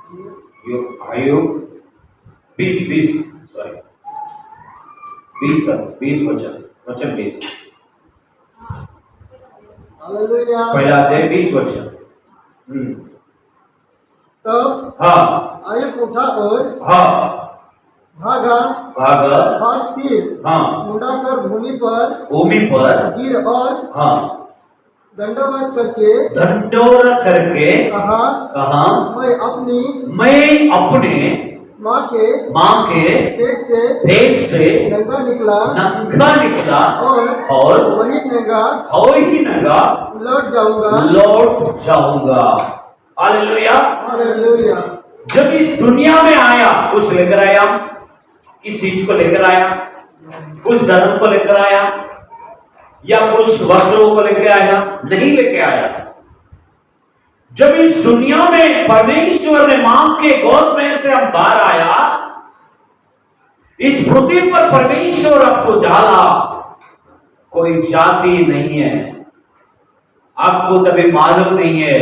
आयोग 20 सॉरी 20 वचन 20 पहला अध्याय 20 वचन। तब हाँ आयुब उठा और हाँ भागा भाग सिर हाँ मुंडा कर भूमि पर गिर और हाँ दंडवत करके कहा मैं अपने माँ के पेट से नंगा निकला और वही नंगा लौट जाऊंगा। हालेलुया। हालेलुया। जब इस दुनिया में आया कुछ लेकर आया, किस चीज को लेकर आया? कुछ धर्म को लेकर आया या कुछ वस्त्रों को लेकर आया? नहीं लेके आया। जब इस दुनिया में परमेश्वर ने मां के गोद में से हम बाहर आया, इस पृथ्वी पर परमेश्वर आपको डाला। कोई जाति नहीं है, आपको तभी मालूम नहीं है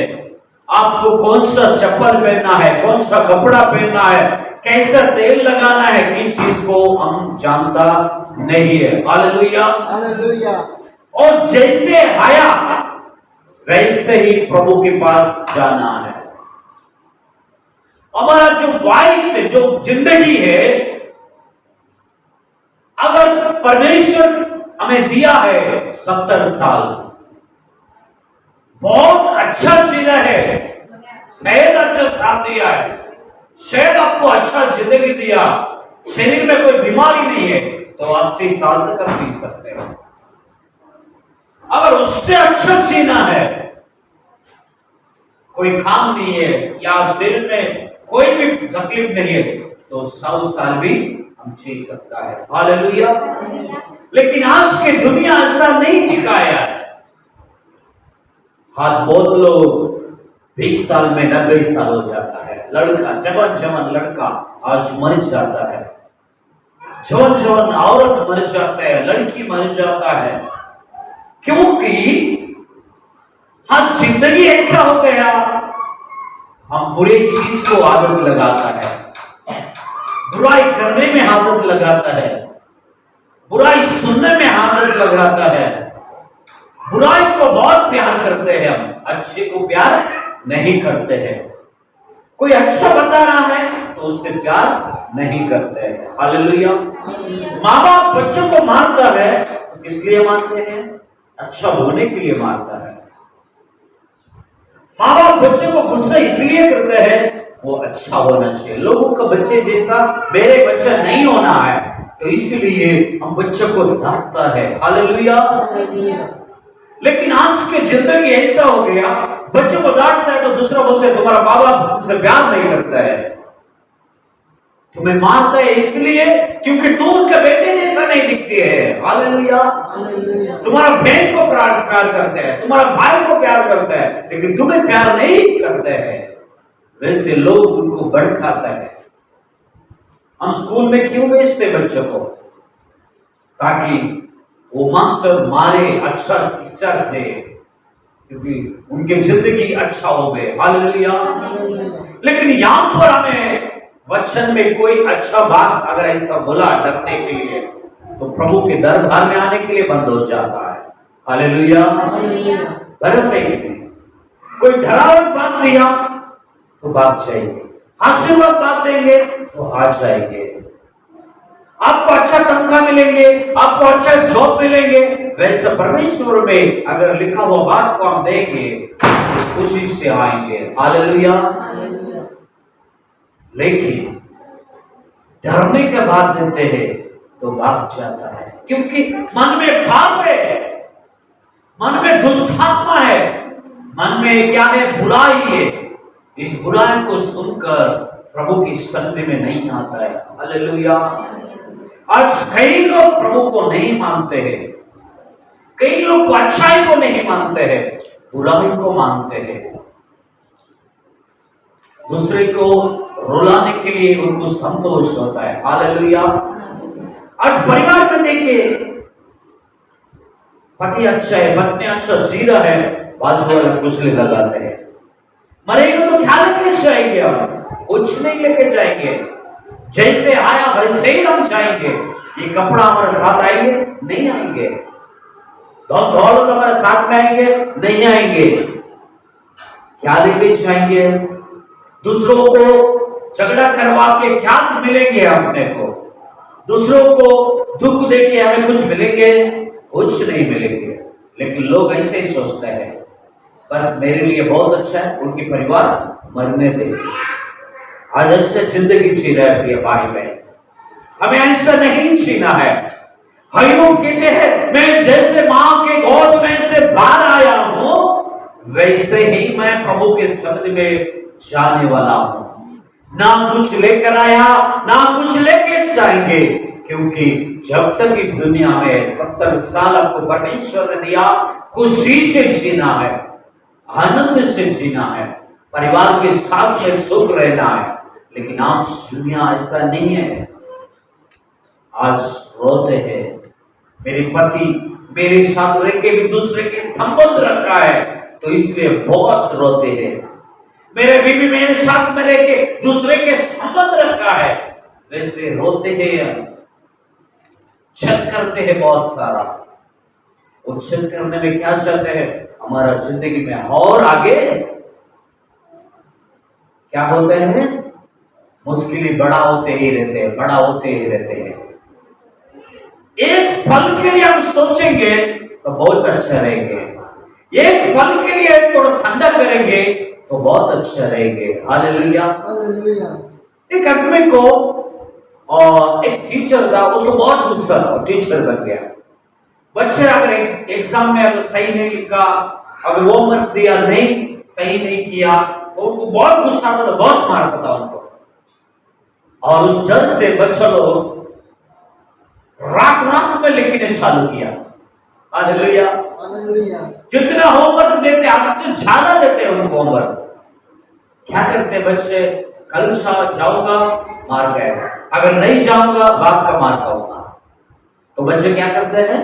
आपको कौन सा चप्पल पहनना है, कौन सा कपड़ा पहनना है, कैसा तेल लगाना है, किन चीज को हम जानता नहीं है। Hallelujah hallelujah. और जैसे आया वैसे ही प्रभु के पास जाना है। हमारा जो वाइस है, जो जिंदगी है, अगर परमेश्वर हमें दिया है 70 साल, बहुत अच्छा जीना है, शायद अच्छा साथ दिया है, शायद आपको अच्छा जिंदगी दिया, शरीर में कोई बीमारी नहीं है, तो 80 साल तक हम जी सकते हैं। अगर उससे अच्छा जीना है, कोई काम नहीं है या शरीर में कोई भी तकलीफ नहीं है, तो 100 साल भी हम जी सकता है। हालेलुया। लेकिन आज की दुनिया ऐसा नहीं दिखाया है। हाथ बहुत लोग 20 साल में 90 साल हो जाता है। लड़का जवान लड़का आज मर जाता है, जवान औरत मर जाता है, लड़की मर जाता है, क्योंकि हर जिंदगी ऐसा हो गया, हम बुरी चीज को आदत लगाता है, बुराई करने में आदत लगाता है, बुराई सुनने में आदत लगाता है, बुराई को बहुत प्यार करते हैं, हम अच्छे को प्यार नहीं करते हैं। कोई अच्छा बता रहा है तो उससे प्यार नहीं करते हैं। हालेलुया। माँ बाप बच्चों को मारता है तो किस लिए मारते हैं? अच्छा होने के लिए मारता है। माँ बाप बच्चे को गुस्सा इसलिए करते हैं वो अच्छा होना चाहिए। लोगों का बच्चे जैसा मेरे बच्चा नहीं होना है, तो इसलिए हम बच्चों को डांटता है। हालेलुया। लेकिन आज की जिंदगी ऐसा हो गया, बच्चों को डांटता है तो दूसरा बोलते हैं तुम्हारा बाबा तुमसे प्यार नहीं करता है, तुम्हें मारता है इसलिए क्योंकि तू उनके बेटे जैसा नहीं दिखती है। हालेलुया। तुम्हारा बहन को प्यार करते हैं, तुम्हारा भाई को प्यार करता है, लेकिन तुम्हें प्यार नहीं करते हैं। वैसे लोग उनको भड़काता है। हम स्कूल में क्यों भेजते बच्चों को? ताकि वो मास्टर मारे, अच्छा शिक्षा दे, क्योंकि उनकी जिंदगी अच्छा हो गए। हालेलुया। लेकिन यहां पर हमें वचन में कोई अच्छा बात अगर ऐसा बोला डरने के लिए, तो प्रभु के दरबार में आने के लिए बंद हो जाता है। हालेलुया। डरने के लिए कोई डरावनी बात दिया तो भाग जाएंगे, आशीर्वाद बात देंगे तो आ जाएंगे। आपको अच्छा तनख्वाह मिलेंगे, आपको अच्छा जॉब मिलेंगे, वैसे परमेश्वर में अगर लिखा हुआ बात को हम देंगे तो खुशी से आएंगे। हालेलुया। लेकिन डरने के बाद देते हैं तो भाग जाता है, क्योंकि मन में पाप है, मन में दुष्ट आत्मा है, मन में क्या है? बुराई है। इस बुराई को सुनकर प्रभु की सन्निधि में नहीं आता है। हालेलुया। आज कई लोग प्रभु को नहीं मानते हैं, कई लोग अच्छाई को नहीं मानते हैं, बुराई को मानते हैं, दूसरे को रुलाने के लिए उनको संतोष होता है। हालेलुया। आज परिवार में देखिए, पति अच्छा है, पत्नी अच्छा जी रहा है, बाजू वाला कुचले लगाते हैं, मरेगा तो ख्याल कैसे आएंगे आप? कुछ नहीं लेके जाएंगे, जैसे आया वैसे ही हम जाएंगे। ये कपड़ा हमारे साथ आएंगे? नहीं आएंगे। दौलत हमारे साथ में आएंगे? नहीं आएंगे। क्या लेके जाएंगे? दूसरों को झगड़ा करवा के क्या मिलेंगे अपने को? दूसरों को दुख दे के हमें कुछ मिलेंगे? कुछ नहीं मिलेंगे। लेकिन लोग ऐसे ही सोचते हैं, बस मेरे लिए बहुत अच्छा है, उनके परिवार मरने दे। आज ऐसे जिंदगी जी रहे हैं प्रिय भाई बहन, हमें ऐसा नहीं जीना है। अय्यूब कहते हैं, मैं जैसे मां के गोद में से बाहर आया हूं, वैसे ही मैं प्रभु के सन्निधि में जाने वाला हूं। ना कुछ लेकर आया, ना कुछ लेके जाएंगे, क्योंकि जब तक इस दुनिया में 70 साल आपको परमेश्वर ने दिया, खुशी से जीना है, आनंद से जीना है, परिवार के साथ में सुख रहना है। लेकिन आज दुनिया ऐसा नहीं है। आज रोते हैं, मेरे पति मेरे साथ रह के भी दूसरे के संबंध रखा है, तो इसलिए बहुत रोते हैं। मेरे बीवी मेरे साथ में रह के दूसरे के संबंध रखा है, वैसे रोते हैं, छल करते हैं बहुत सारा। और छल करने में क्या चाहते हैं? हमारा जिंदगी में और आगे क्या होते हैं? मुश्किलें बड़ा होते ही रहते हैं, बड़ा होते ही रहते हैं। एक पल के लिए हम सोचेंगे तो बहुत अच्छा रहेंगे, एक पल के लिए थोड़ा ठंडा करेंगे तो बहुत अच्छा रहेंगे। हालेलुया। एक आदमी को और एक टीचर था, उसको बहुत गुस्सा था, टीचर बन गया। बच्चे अगर एग्जाम में अगर सही नहीं लिखा, अगर होमवर्क दिया नहीं, सही नहीं किया, तो उनको बहुत गुस्सा आता था, बहुत मारता था उनको। और उस डर से बच्चों लोग रात में लिखने चालू किया। हालेलुया। जितना होमवर्क देते, आपसे ज्यादा देते उनको होमवर्क। क्या करते बच्चे? कल जाऊंगा, मार गए, अगर नहीं जाऊंगा बाप का मार खाऊंगा। तो बच्चे क्या करते हैं?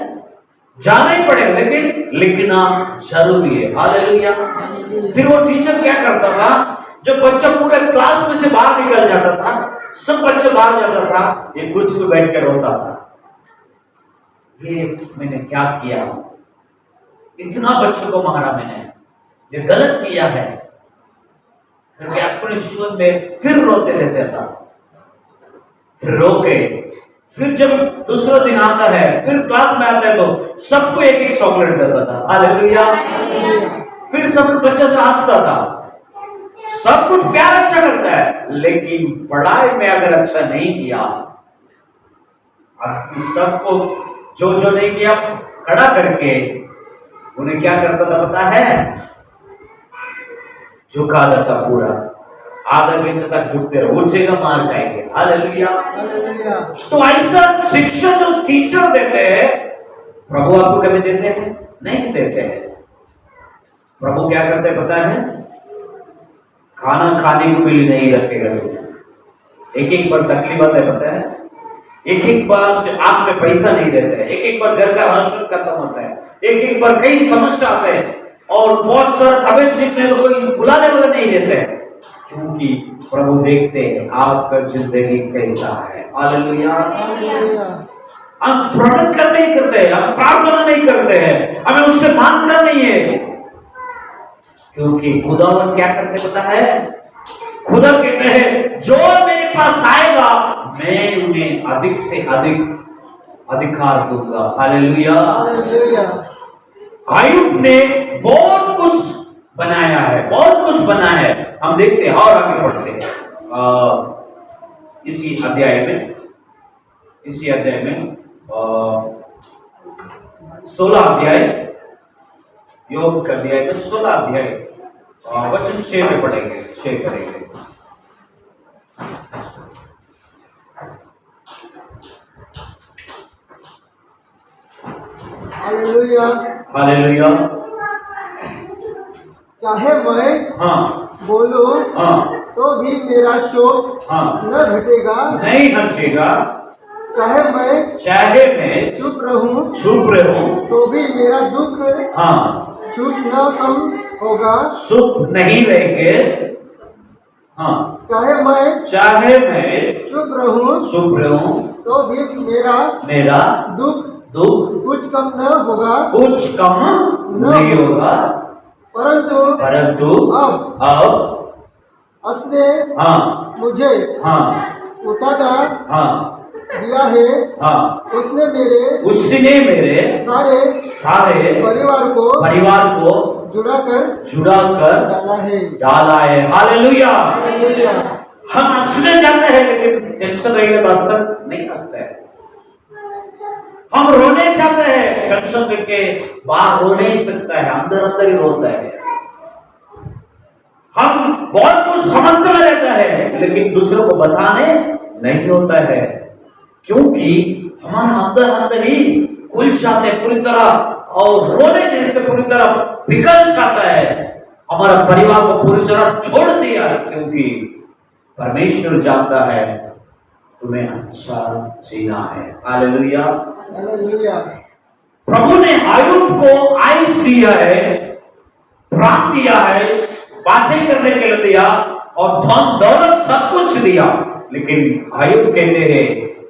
जाना ही पड़ेगा, लेकिन लिखना जरूरी है। हालेलुया। फिर वो टीचर क्या करता था, जब बच्चा पूरे क्लास में से बाहर निकल जाता था, सब बच्चे बाहर जाता था, ये कुर्सी पे बैठ कर रोता था, ये मैंने क्या किया, इतना बच्चों को मारा मैंने, ये गलत किया है करके अपने जीवन में फिर रोते रहता था। फिर रोके, फिर जब दूसरा दिन आता है, फिर क्लास में आता है, तो सबको एक एक चॉकलेट देता था। हालेलुया। फिर सब बच्चे से हंसता था, सब कुछ प्यार अच्छा करता है, लेकिन पढ़ाई में अगर अच्छा नहीं किया, सबको जो जो नहीं किया खड़ा करके उन्हें क्या करता था पता है? झुका देता पूरा, आधा घंटे तक झुकते रहो, ऊंचेगा मार जाएंगे। हालेलुया। तो ऐसा शिक्षा जो टीचर देते हैं, प्रभु आपको कभी देते हैं? नहीं देते हैं। प्रभु क्या करते हैं पता है? खाना खाने को भी नहीं रखेगा। एक एक बार तकलीफ आता है पता है? एक एक बार से आप में पैसा नहीं देते हैं, एक एक बार घर का राशन खत्म होता है, एक एक बार कई समस्या आते हैं, और बहुत सारा तबियत जीतने को कोई बुलाने वाला नहीं देते हैं, क्योंकि प्रभु देखते हैं आपका जिंदगी कैसा है। हालेलुया। हम प्रोडक्ट नहीं करते हैं, हम प्रार्थना नहीं करते हैं, हमें उससे मानता नहीं है, क्योंकि खुदावन क्या करते पता है? खुदा कहते हैं जो मेरे पास आएगा मैं उन्हें अधिक से अधिक अधिकार दूंगा। हालेलुया। अय्यूब ने बहुत कुछ बनाया है, बहुत कुछ बनाया है। हम देखते हैं और आगे पढ़ते हैं इसी अध्याय में 16 अध्याय, योग का अध्याय में 16 अध्याय वचन 6 में पढ़ेंगे, 6 करेंगे। हालेलुया। हालेलुया। चाहे मैं बोलूं तो भी मेरा शोक न घटेगा, नहीं हटेगा। चाहे मैं चुप रहूं तो भी मेरा दुख चुप न कम होगा। सुख नहीं रहेंगे। हाँ, चाहे मैं चुप रहूं तो भी मेरा दुख कुछ कम न होगा, नहीं होगा। परंतु अब उसने मुझे उतारा दिया है। उसने मेरे सारे परिवार को जुड़ाकर डाला है। हालेलुया। हम हंसने जाते हैं लेकिन टेंशन रहेगा वास्तव नहीं हंसते हैं। हम रोने चाहते हैं, टेंशन करके बाहर रो नहीं सकता है, अंदर ही रोता है। हम बहुत कुछ समझते में रहता है लेकिन दूसरों को बताने नहीं होता है, क्योंकि हमारा अंदर ही खुल जाते हैं पूरी तरह और रोने जैसे पूरी तरह पिघल जाता है। हमारा परिवार को पूरी तरह छोड़ दिया, क्योंकि परमेश्वर जानता है तुम्हें अच्छा जीना है। हालेलुया। प्रभु ने आयुब को आयुष दिया है, प्राण दिया है, बातें करने के लिए दिया और धन दौलत सब कुछ दिया, लेकिन आयुब कहते हैं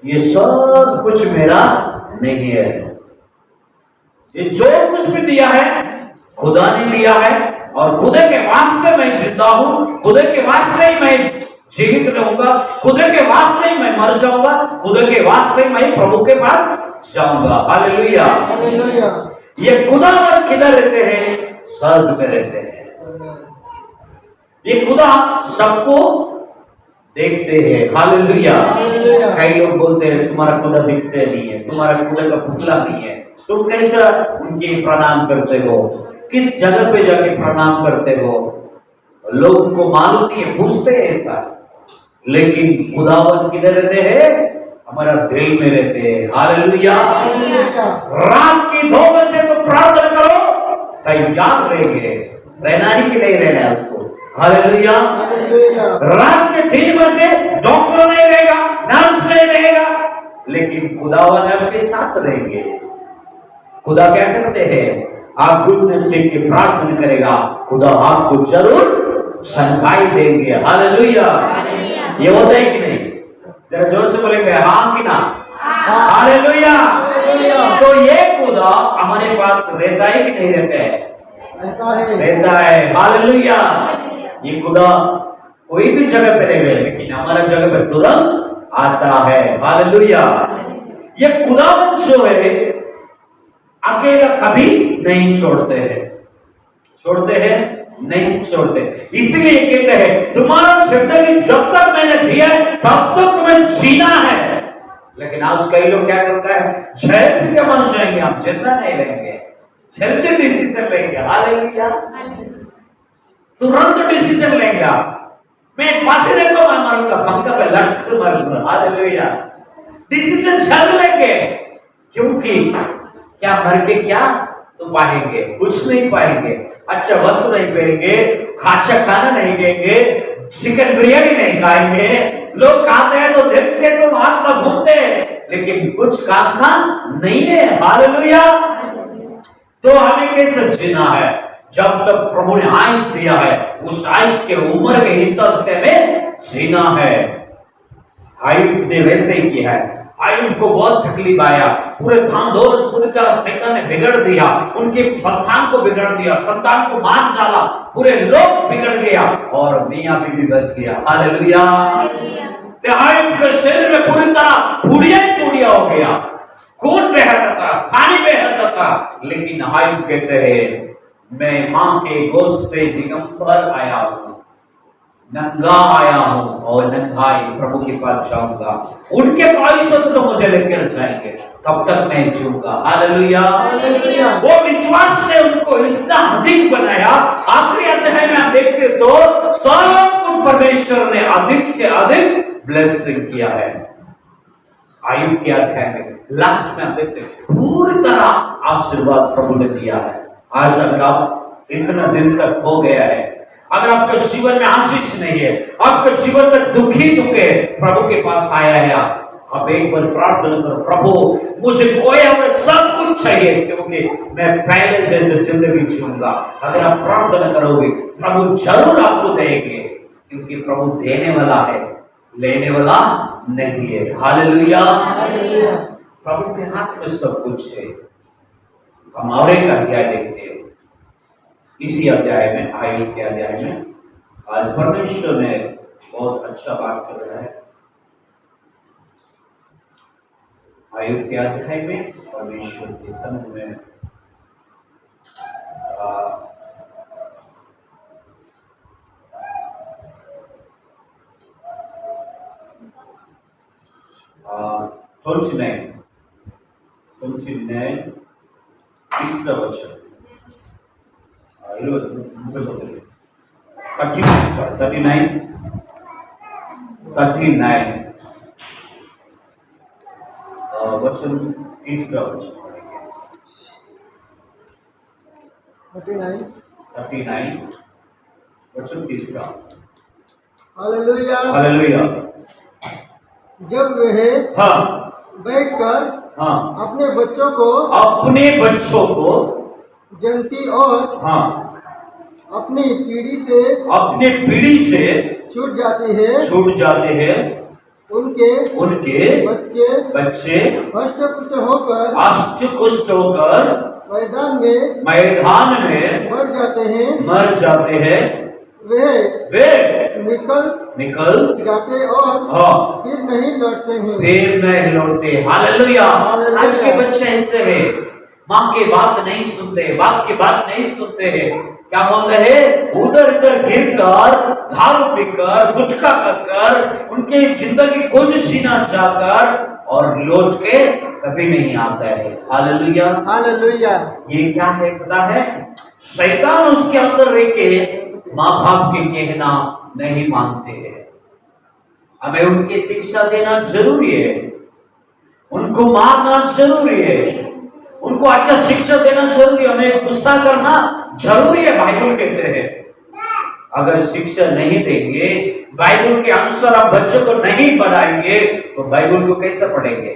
ये सब कुछ मेरा नहीं है। ये जो कुछ भी दिया है खुदा ने दिया है और खुदा के वास्ते मैं जिंदा हूं, खुदा के वास्ते ही मैं जीवित रहूंगा, खुदा के वास्ते ही मैं मर जाऊंगा, खुदा के वास्ते ही मैं प्रभु के पास जाऊंगा। हालेलुया। ये खुदा किधर रहते हैं? स्वर्ग में रहते हैं। ये खुदा सबको देखते हैं। हालेलुया। कई लोग बोलते हैं तुम्हारा खुदा दिखते नहीं है, तुम्हारा खुदा का पुतला नहीं है, तुम कैसा उनके प्रणाम करते हो, किस जगह पे जाके प्रणाम करते हो? लोगों को मालूम नहीं है, पूछते हैं ऐसा, लेकिन खुदावन किधर रहते हैं? हमारा दिल में रहते हैं। हालेलुया। रात की 2 बजे तो प्रार्थना करो, तैयार रहेंगे, रहना ही कि नहीं रहना है उसको। हालेलुया। रात के 3 बजे डॉक्टर नहीं रहेगा, नर्स नहीं रहेगा, लेकिन खुदावन आपके साथ रहेंगे। खुदा क्या करते हैं? आप गुड से की प्रार्थना करेगा, खुदा आपको जरूर संगाई देंगे। हालेलुया। ये होता है कि नहीं? जरा जोर से बोलेंगे हाँ कि ना? हालेलुया। तो ये खुदा हमारे पास रहता है कि नहीं रहता है? रहता है। हालेलुया। ये खुदा कोई भी जगह पे रहे, लेकिन हमारा जगह पे तुरंत आता है। हालेलुया। ये खुदा जो है अकेला कभी नहीं छोड़ते हैं, नहीं छोड़ते। इसलिए कहते हैं तुम्हारा जिंदगी जब तक मैंने दिया है तब तक तुम्हें जीना है। लेकिन आज कई लोग क्या करता है, झेल के मन जाएंगे, हम जिंदा नहीं रहेंगे, झेलते डिसीजन लेंगे। हालेलुया। तुरंत डिसीजन लेंगे आप, मैं फांसी देता हूं, मरूंगा, पंखा पे लटक कर मरूंगा। हालेलुया। डिसीजन झेल लेंगे, क्योंकि क्या मर के क्या तो पाएंगे? कुछ नहीं पाएंगे। अच्छा वस्त्र नहीं पहनेंगे, अच्छा खाना नहीं लेंगे, चिकन बिरयानी नहीं खाएंगे। लोग खाते हैं तो देखते तो हाथ में घूमते हैं, लेकिन कुछ काम का नहीं है। हालेलुया। तो हमें कैसे जीना है? जब तक प्रभु ने आयुष दिया है, उस आयुष के उम्र के हिसाब से हमें जीना है। आयुब ने वैसे ही किया है। आयुब को बहुत तकलीफ आया, पूरे धन दौलत पूरी तरह शैतान ने बिगड़ दिया, उनके संतान को बिगड़ दिया, संतान को मार डाला, पूरे लोग बिगड़ गया और मियां बीवी बच गया। हालेलुया। आयुब के शरीर में पूरी तरह टूड़िया हो गया, खून बहता था, पानी बहता था, लेकिन आयुब कहते हैं मैं मां के गोद से दिगंबर आया हूं, नंगा आया हूं और नंगाई प्रभु के पास जाऊंगा। उनके पास तो मुझे लेकर जाएंगे, तब तक मैं जीऊंगा। हालेलुया। वो विश्वास ने उनको इतना अधिक बनाया। आखिरी अध्याय में आप देखते तो सब कुछ परमेश्वर ने अधिक से अधिक ब्लेसिंग किया है। आयुब के अध्याय में लास्ट में आप देखते पूरी तरह आशीर्वाद प्रभु ने दिया है। आज अगर आप इतना दिन तक हो गया है, अगर आपके जीवन में आशीष नहीं है, आपके जीवन में दुखी है, प्रभु के पास आया है, आप एक बार प्रार्थना करो, प्रभु मुझे खोया हुआ सब कुछ चाहिए, क्योंकि मैं पहले जैसे जिंदगी जीऊंगा। अगर आप प्रार्थना करोगे प्रभु जरूर आपको देंगे, क्योंकि प्रभु देने वाला है, लेने वाला नहीं है। हालेलुया। प्रभु के हाथ में सब कुछ है। हम और एक अध्याय देखते हैं, इसी अध्याय में, आयुब के अध्याय में आज परमेश्वर ने बहुत अच्छा बात कर रहा है। आयुब के अध्याय में परमेश्वर के संग में तीसरा वचन 39 वचन, तीसरा वचन 39 वचन तीसरा। हालेलुया। हालेलुया। जब वे हाँ बैठकर हाँ अपने बच्चों को जनती और हाँ अपनी पीढ़ी से छूट जाते हैं, उनके बच्चे हष्ट-पुष्ट होकर मैदान में मर जाते हैं। वे निकल जाते और हाँ फिर नहीं लौटते। हालेलुया। आज के बच्चे ऐसे हैं, माँ की बात नहीं सुनते, बाप की बात नहीं सुनते हैं। क्या बोल रहे हैं? उधर इधर गिरकर, दारू पीकर, गुटखा खाकर, उनके जिंदगी खुद जीना चाहकर और लौट के कभी नहीं आता है। हालेलुया। हालेलुया। ये क्या है पता है? शैतान उसके अंदर रह के माँ बाप के कहना नहीं मानते हैं। हमें उनकी शिक्षा देना जरूरी है, उनको मारना जरूरी है, उनको अच्छा शिक्षा देना जरूरी है, हमें गुस्सा करना जरूरी है। बाइबल कहते हैं अगर शिक्षा नहीं देंगे, बाइबल के अनुसार आप बच्चों को नहीं पढ़ाएंगे तो बाइबल को कैसे पढ़ेंगे?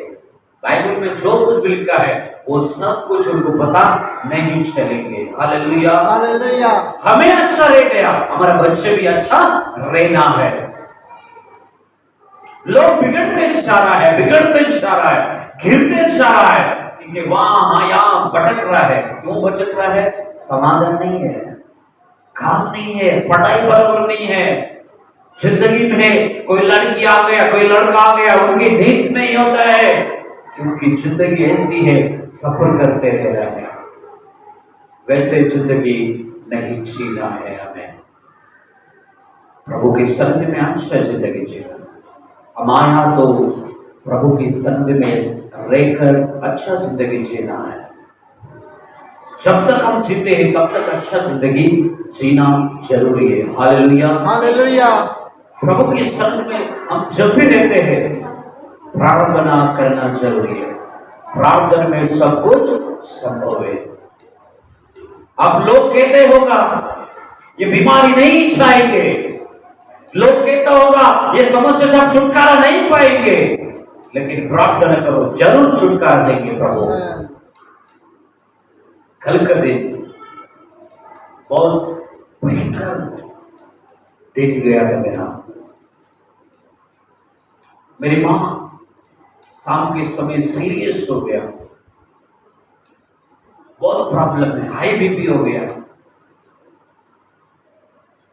बाइबल में जो कुछ भी लिखा है वो सब कुछ उनको पता नहीं चलेंगे। हालेलुया। हालेलुया। हमें अच्छा रह गया, हमारा बच्चे भी अच्छा रहना है। लोग बिगड़ते जा रहा है, गिरते जा रहा है, क्योंकि वहां यहाँ भटक रहा है। क्यों भटक रहा है? समाधान नहीं है, काम नहीं है, पढ़ाई बराबर नहीं है, जिंदगी में कोई लड़की आ गया, कोई लड़का आ गया, उनकी हित नहीं होता है, क्योंकि जिंदगी ऐसी है, सफर करते रहना है। वैसे जिंदगी नहीं जीना है हमें, प्रभु के संग में अच्छा जिंदगी जीना। हमारा तो प्रभु के संग में रहकर अच्छा जिंदगी जीना है। जब तक हम जीते हैं तब तक अच्छा जिंदगी जीना जरूरी है। हालेलुया। हालेलुया। प्रभु के संग में हम जब भी रहते हैं प्रार्थना करना जरूरी है। प्रार्थना में सब कुछ संभव है। अब लोग कहते होगा ये बीमारी नहीं जाएंगे, लोग कहता होगा ये समस्या से आप छुटकारा नहीं पाएंगे, लेकिन प्रार्थना करो, जरूर छुटकारा देंगे प्रभु। कल का दिन बहुत भयंकर दिन गया था मेरी माँ शाम के समय सीरियस हो गया, बहुत प्रॉब्लम है, हाई बीपी हो गया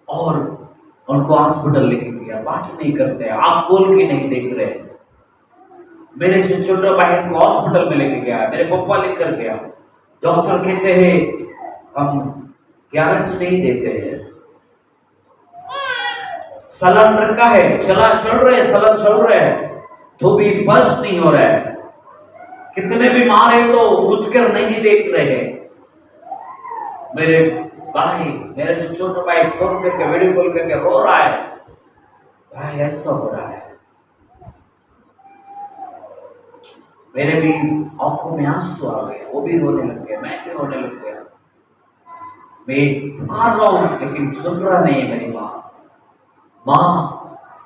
और उनको हॉस्पिटल लेके गया। बात नहीं करते, आप बोल के नहीं देख रहे। मेरे से छोटा भाई को हॉस्पिटल में लेके गया, मेरे पापा लेकर गया। डॉक्टर कहते हैं हम गारंटी नहीं देते हैं, सलाम रखा है, चल रहे सलाम चल रहे हैं तो भी बस नहीं हो रहा है। कितने बीमार है तो उठकर नहीं देख रहे। मेरे भाई, मेरे से छोटा भाई फोन करके वीडियो कॉल करके रो रहा है, भाई ऐसा हो रहा है। मेरे भी आंखों में आंसू आ गए, वो भी रोने लग गया, मैं भी रोने लग गया। मैं पुकार रहा हूं लेकिन सुन रहा नहीं है मेरी माँ। माँ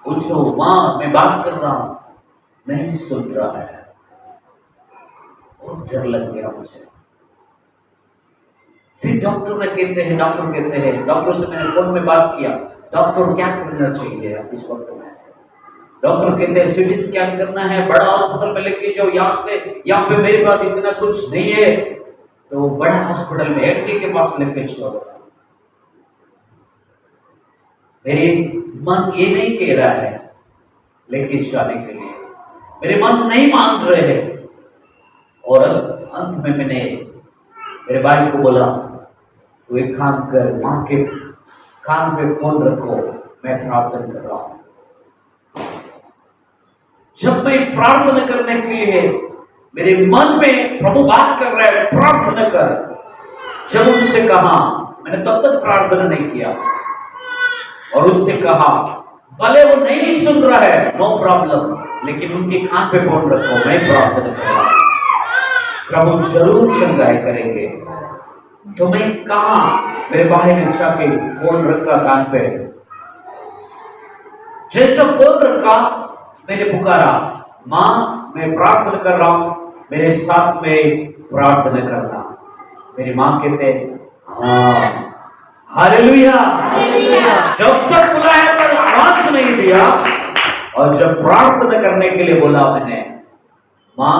पूछो, माँ मैं बात कर रहा हूं, नहीं सुन रहा है। बहुत डर लग गया मुझे। फिर डॉक्टर कहते हैं, डॉक्टर से मैंने फोन में बात किया, डॉक्टर क्या करना चाहिए इस वक्त में? डॉक्टर कहते हैं सीटी स्कैन करना है, बड़ा हॉस्पिटल में लेके जाओ, यहाँ पे मेरे पास इतना कुछ नहीं है, तो बड़ा हॉस्पिटल में एटी के पास लेके चलो। मेरे मन ये नहीं कह रहा है लेके जाने के लिए, मेरे मन नहीं मान रहे हैं। और अंत में मैंने मेरे भाई को बोला, तू एक काम कर, माँ के कान पे फोन रखो, मैं प्रार्थना कर रहा हूं। जब मैं प्रार्थना करने के लिए मेरे मन में प्रभु बात कर रहा है, प्रार्थना कर, जब उनसे कहा, मैंने तब तक प्रार्थना नहीं किया, और उससे कहा भले वो नहीं सुन रहा है, नो प्रॉब्लम, लेकिन उनके कान पे फोन रखो, मैं प्रार्थना कर रहा हूं, प्रभु जरूर चंगाई करेंगे। तो मैं कहा, मेरे भाई ने जाके फोन रखा कान पे, जैसा फोन रखा मैंने पुकारा, माँ मैं प्रार्थना कर रहा हूं, मेरे साथ में प्रार्थना करना। मेरी माँ कहते हाँ, हालेलुया। जब तक बुलाया तक आवाज नहीं दिया, और जब प्रार्थना करने के लिए बोला मैंने, माँ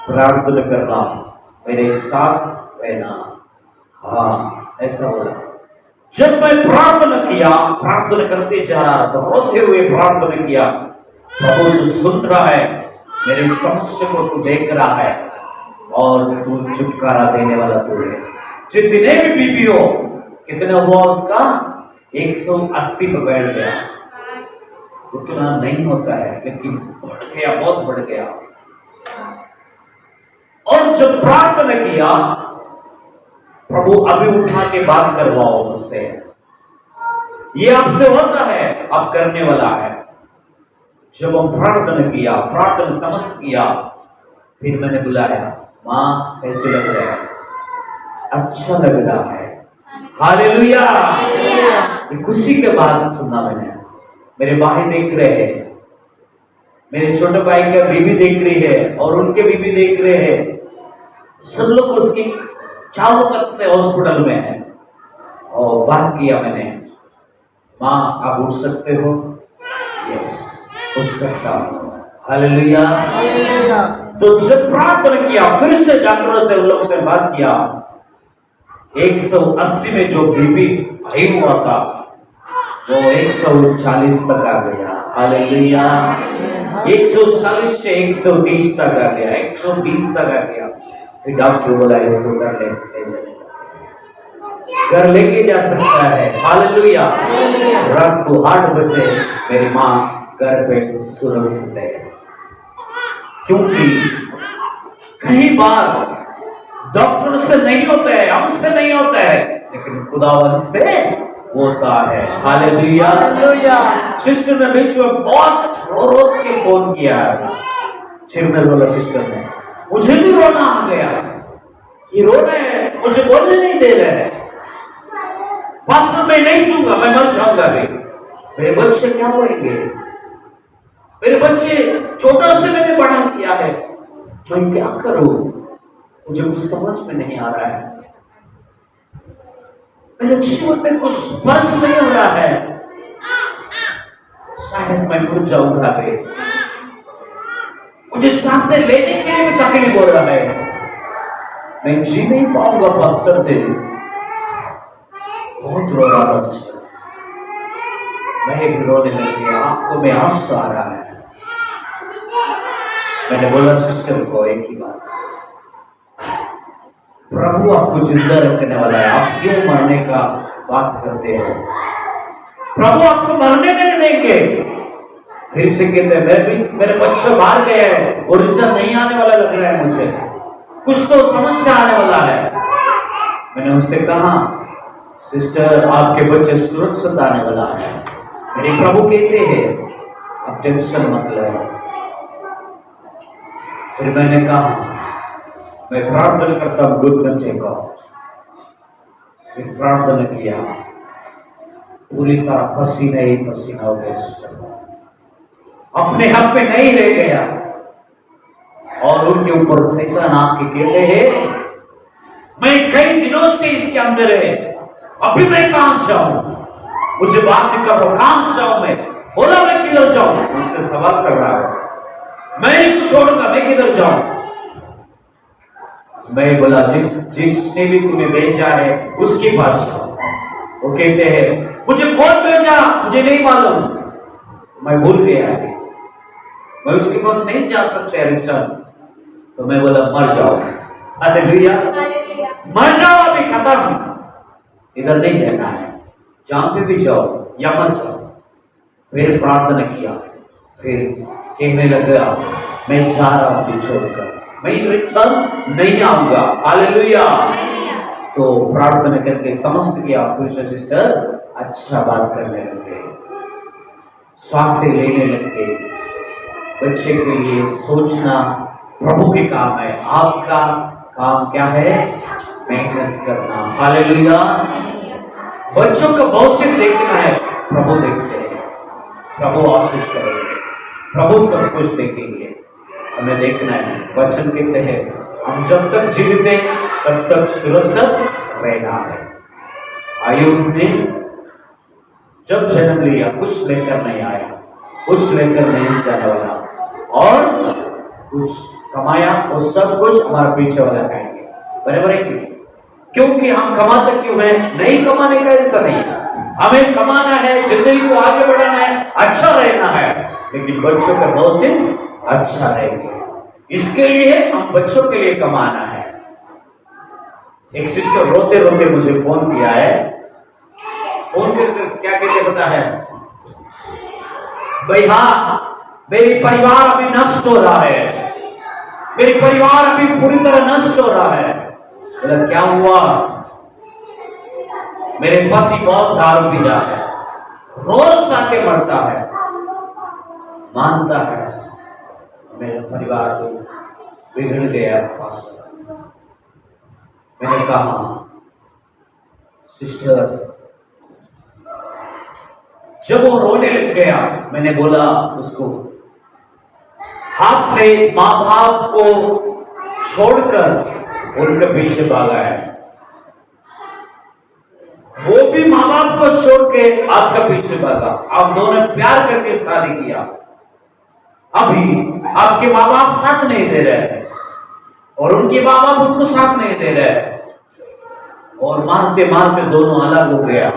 प्रार्थना कर रहा हूं, मेरे साथ रहना। हाँ, ऐसा बोला। जब मैं प्रार्थना किया, प्रार्थना करते जा रहा, तो रोते हुए प्रार्थना किया, प्रभु तू सुन रहा है, मेरे समस्या को तू देख रहा है, और तू छुटकारा देने वाला तू है। जितने भी बीबी हो, कितना हुआ उसका? 180 पे बैठ गया। उतना नहीं होता है, लेकिन बढ़ गया, बहुत बढ़ गया। और जब प्रार्थना किया, प्रभु अभी उठा के बात करवाओ मुझसे, ये आपसे होता है, आप करने वाला है। जब हम प्रार्थना किया, प्रार्थना समस्त किया, फिर मैंने बुलाया, माँ कैसे लग रहा है? अच्छा लग रहा है। हालेलुया। खुशी के बाद सुना मैंने, मेरे भाई देख रहे हैं, मेरे छोटे भाई का बीवी देख रही है, और उनके बीवी देख रहे हैं, सब लोग उसकी चारों तरफ से हॉस्पिटल में है। और बात किया मैंने, माँ आप उठ सकते हो? यस, उठ सकता हूँ। हालेलुया। तो जब प्रार्थना किया, फिर से डॉक्टरों से उन लोग से बात किया, 180 में जो बीपी हाई हुआ था, वो 140 तक आ गया। हालेलुया। 140 से 130 तक आ गया, 120 तक आ गया। फिर डॉक्टर बोला इसको घर लेके जा सकता है। हालेलुया। रात को 8 बजे मेरी माँ घर पे सुरक्षित है, क्योंकि कई बार डॉक्टर से नहीं होता है, हमसे नहीं होता है, लेकिन खुदावन से होता है। हालेलुया। सिस्टर ने बीच में बहुत रो के फोन किया है, चिरनर वाला सिस्टर ने, मुझे भी रोना आ गया, ये रो रहे हैं, मुझे बोलने नहीं दे रहे हैं, पास्टर मैं नहीं छूंगा, मैं मर जाऊंगा। मेरे बच्चे क्या होंगे? मेरे बच्चे छोटा से मैंने बड़ा किया है, मैं क्या करूं? मुझे कुछ समझ में नहीं आ रहा है, मेरे जीवन में कुछ स्पर्श नहीं हो रहा है, शायद मैं मर जाऊंगा। मुझे सांसें लेने के लिए भी तकलीफ हो रहा है, मैं जी नहीं पाऊंगा पास्टर से। बहुत रो रहा था सिस्टर, मैं भी रोने लग गया, आंखों में आंसू आ रहा है। मैंने बोला सिस्टर को एक ही बात, प्रभु आपको जिंदा रखने वाला है, आप क्यों मरने का बात करते हो? प्रभु आपको मरने नहीं देंगे। फिर से कहते हैं, मैं भी, मेरे बच्चे बाहर गए हैं, ओरिजिनल नहीं आने वाला लग रहा है मुझे, कुछ तो समस्या आने वाला है। मैंने उससे कहा, सिस्टर आपके बच्चे सुरक्षित आने वाला है। मेरे प्रभु कहते हैं आप टेंशन मत लो। फिर मैंने कहा, मैं प्रार्थना करता हूँ गुड बच्चे को। फिर प्रार्थना किया, पूरी तरह पसीना ही पसीना हो गया सिस्टर, अपने हक में नहीं रह गया। और उनके ऊपर शैतान आके कहते हैं, मैं कई दिनों से इसके अंदर है, अभी मैं कहां जाऊं, मुझे बात नहीं कर रहा, कहां जाऊं मैं, बोला मैं किधर जाऊं, मुझसे सवाल कर रहा है, मैं इसको छोड़ूंगा, मैं किधर जाऊं। मैं बोला जिसने भी तुम्हें भेजा है उसके पास जाओ। वो कहते हैं मुझे कौन भेजा मुझे नहीं मालूम, मैं भूल गया, मैं उसके पास नहीं जा सकता रिचर्ड। तो मैं बोला मर जाओ, हालेलुया, मर जाओ, अभी खत्म, इधर नहीं रहना है, जहां पे भी जाओ या मर जाओ। फिर प्रार्थना किया, फिर कहने लगा मैं जा रहा हूं छोड़कर, मैं रिटर्न नहीं आऊंगा, हालेलुया। तो प्रार्थना करके समझ गया, पुरुष सिस्टर अच्छा बात करने लगे, श्वास लेने लगे, बच्चे के लिए सोचना प्रभु के काम है, आपका काम क्या है, मेहनत करना, हालेलुया। बच्चों का भविष्य देखना है, प्रभु देखते हैं, प्रभु आशीष करेंगे, प्रभु सब कुछ देखेंगे, हमें देखना है। वचन कहते हैं हम जब तक जीवित हैं तब तक सुरक्षित रहना है। आयुब ने जब जन्म लिया कुछ लेकर नहीं आया, कुछ लेकर नहीं जाने वाला, और कुछ कमाया और सब कुछ हमारा पीछे वाला खाएंगे, बराबर है क्यों? क्योंकि हम कमाते क्यों है, नहीं कमाने का ऐसा नहीं, हमें कमाना है, जिंदगी को आगे बढ़ाना है, अच्छा रहना है, लेकिन बच्चों का भविष्य अच्छा रहेंगे, इसके लिए हम बच्चों के लिए कमाना है। एक सिस्टर रोते रोते मुझे फोन किया है, फोन करके क्या कहते पता है, भाई हाँ मेरी परिवार अभी नष्ट हो रहा है, मेरी परिवार अभी पूरी तरह नष्ट हो रहा है। बोला क्या हुआ? मेरे पति बहुत दारू पीता है, रोज आके मरता है, मानता है, मेरा परिवार तो बिगड़ गया। मैंने कहा सिस्टर, जब वो रोने लग गया मैंने बोला उसको, आपने माँ बाप को छोड़कर उनके पीछे भागा है, वो भी माँ बाप को छोड़ के आपका पीछे भागा, आप दोनों प्यार करके शादी किया, अभी आपके माँ बाप साथ नहीं दे रहे और उनके माँ बाप उनको साथ नहीं दे रहे, और मारते मारते दोनों अलग हो गया।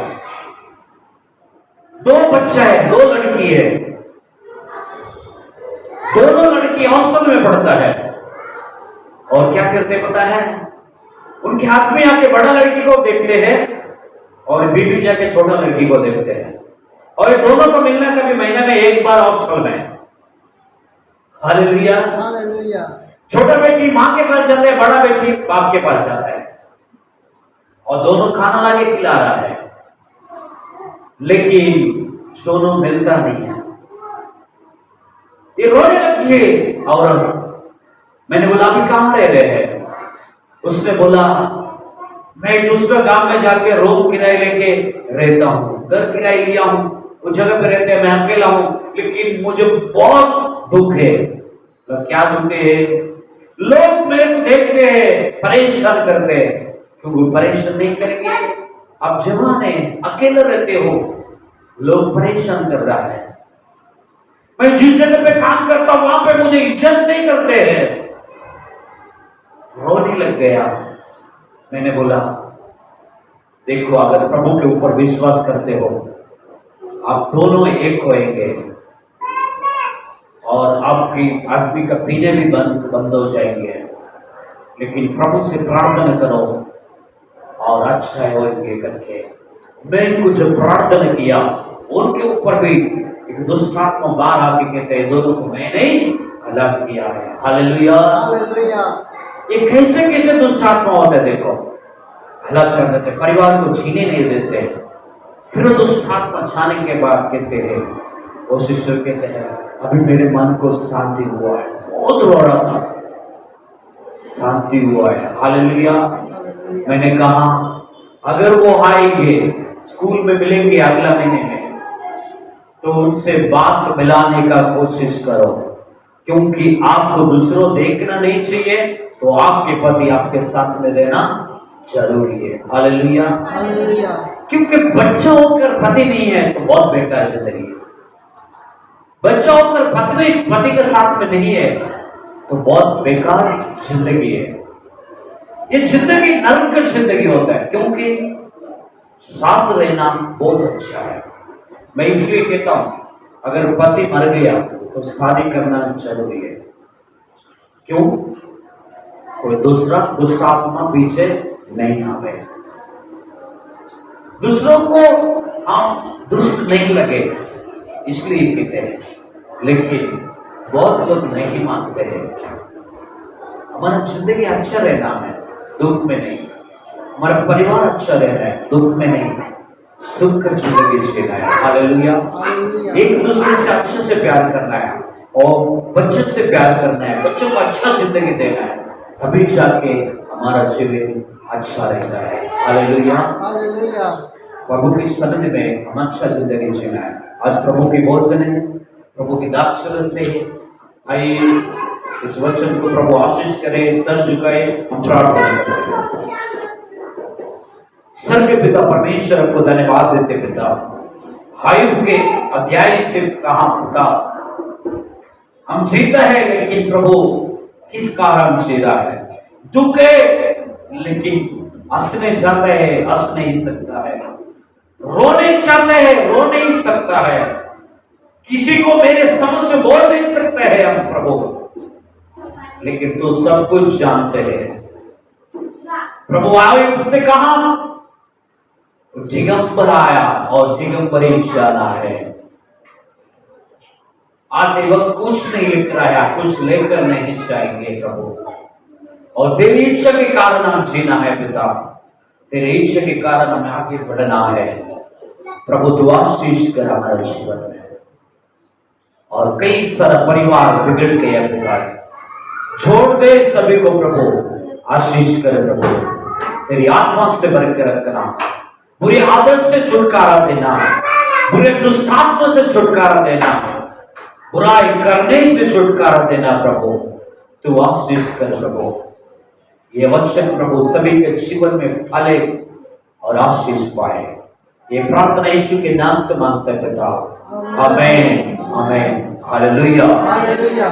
2 बच्चा है, 2 लड़की है, दोनों लड़की हॉस्टल में पढ़ता है, और क्या करते पता है, उनके हाथ में आके बड़ा लड़की को देखते हैं और बीबी जाके छोटा लड़की को देखते हैं, और ये दोनों को मिलना कभी महीने में 1 बार हॉस्टल में, हालेलुया, हालेलुया। छोटा बेटी माँ के पास जाता है, बड़ा बेटी बाप के पास जाता है, और दोनों खाना लाके खिला रहा है, लेकिन दोनों मिलता नहीं है। ये रोने लगी है औरत। मैंने बोला अभी कहाँ रह रहे हैं? उसने बोला मैं दूसरा गांव में जाके रूम किराए लेके रहता हूँ, घर किराए लिया हूँ, उस जगह पे रहते हैं, मैं अकेला हूँ, लेकिन मुझे बहुत दुख है। तो क्या दुख है? लोग मेरे को देखते हैं, परेशान करते हैं, क्योंकि परेशान नहीं करेंगे, आप जवान है, अकेले रहते हो, लोग परेशान कर रहा है। मैं जिस जगह पे काम करता हूं वहां पे मुझे इज्जत नहीं करते हैं। रोने लग गया। मैंने बोला देखो, अगर प्रभु के ऊपर विश्वास करते हो, आप दोनों एक होएंगे और आपकी आदमी का पीने भी बंद हो जाएंगे, लेकिन प्रभु से प्रार्थना करो और अच्छा होएंगे करके। मैं इनको जब प्रार्थना किया, उनके ऊपर भी एक दुष्ट आत्मा बाहर आके कहते हैं दोनों को मैंने अलग किया है। Hallelujah, hallelujah. ये कैसे कैसे दुष्ट आत्मा होते हैं, देखो अलग कर देते, परिवार को जीने नहीं देते। फिर दुष्ट आत्मा छाने के बाद कहते हैं, वो सिस्टर कहते हैं अभी मेरे मन को शांति हुआ है, बहुत रो रहा था, शांति हुआ है। हालेलुया। मैंने कहा अगर वो आएंगे, स्कूल में मिलेंगे अगला महीने में, तो उनसे बात मिलाने का कोशिश करो, क्योंकि आपको दूसरों देखना नहीं चाहिए, तो आपके पति आपके साथ में देना जरूरी है। हालेलुया। हालेलुया। क्योंकि बच्चा होकर पति नहीं है तो बहुत बेकार जिंदगी है। बच्चा होकर पत्नी पति के साथ में नहीं है तो बहुत बेकार जिंदगी है। ये जिंदगी नरक की जिंदगी होता है, क्योंकि साथ रहना बहुत अच्छा है। मैं इसलिए कहता हूं, अगर पति मर गया तो शादी करना जरूरी है। क्यों? कोई दूसरा दुष्ट आत्मा पीछे नहीं आवे, दूसरों को हम दुष्ट नहीं लगे, इसलिए कहते हैं। लेकिन बहुत लोग नहीं मानते हैं। हमारा जिंदगी अच्छा रहना है, दुख में नहीं। हमारा परिवार अच्छा रहना है, दुख में नहीं, सुख का जिंदगी जीना है। हालेलुया। एक दूसरे से अच्छे से प्यार करना है और बच्चों से प्यार करना है, बच्चों को अच्छा जिंदगी देना है, तभी जाके हमारा जीवन अच्छा रहता है। हालेलुया। हालेलुया। प्रभु की सन्निधि में हम अच्छा जिंदगी जीना है। आज प्रभु की भोजन है, प्रभु की दाक्षिण्य से आइए इस वचन को प्रभु आशीष करे। सर झुकाए, हम प्रार्थना करें। स्वर्गीय पिता परमेश्वर को धन्यवाद देते पिता, हायुब के अध्याय से कहा पिता, हम जीता है लेकिन प्रभु किस कारण जी रहा है? दुख है लेकिन हंसने जाता है, हंस नहीं सकता है। रोने चाहते हैं, रो नहीं सकता है। किसी को मेरे समझ से बोल नहीं सकते हैं हम प्रभु, लेकिन तू सब कुछ जानते हैं। प्रभु आयुब से कहा, दिगंबर आया और दिगंबरी जाना है। आते वक्त कुछ नहीं लेकर आया, कुछ लेकर नहीं जाएंगे प्रभु। और तेरी इच्छा के कारण हम जीना है पिता, तेरी इच्छा के कारण हमें आगे बढ़ना है प्रभु। तू आशीष कर हमारे जीवन में। और कई सारा परिवार बिगड़ गया पिता, छोड़ दे सभी को प्रभु, आशीष कर प्रभु। तेरी आत्मा से भर के रखना, बुरी आदत से छुटकारा देना, बुरे दुष्टात्मा से छुटकारा देना, बुराई करने से छुटकारा देना प्रभु। तू आशीष कर प्रभु। ये वचन प्रभु सभी के जीवन में फले और आशीष पाए। ये प्रार्थना यीशु के नाम से मांगते पिता, आमीन आमीन। हालेलुया। हालेलुया।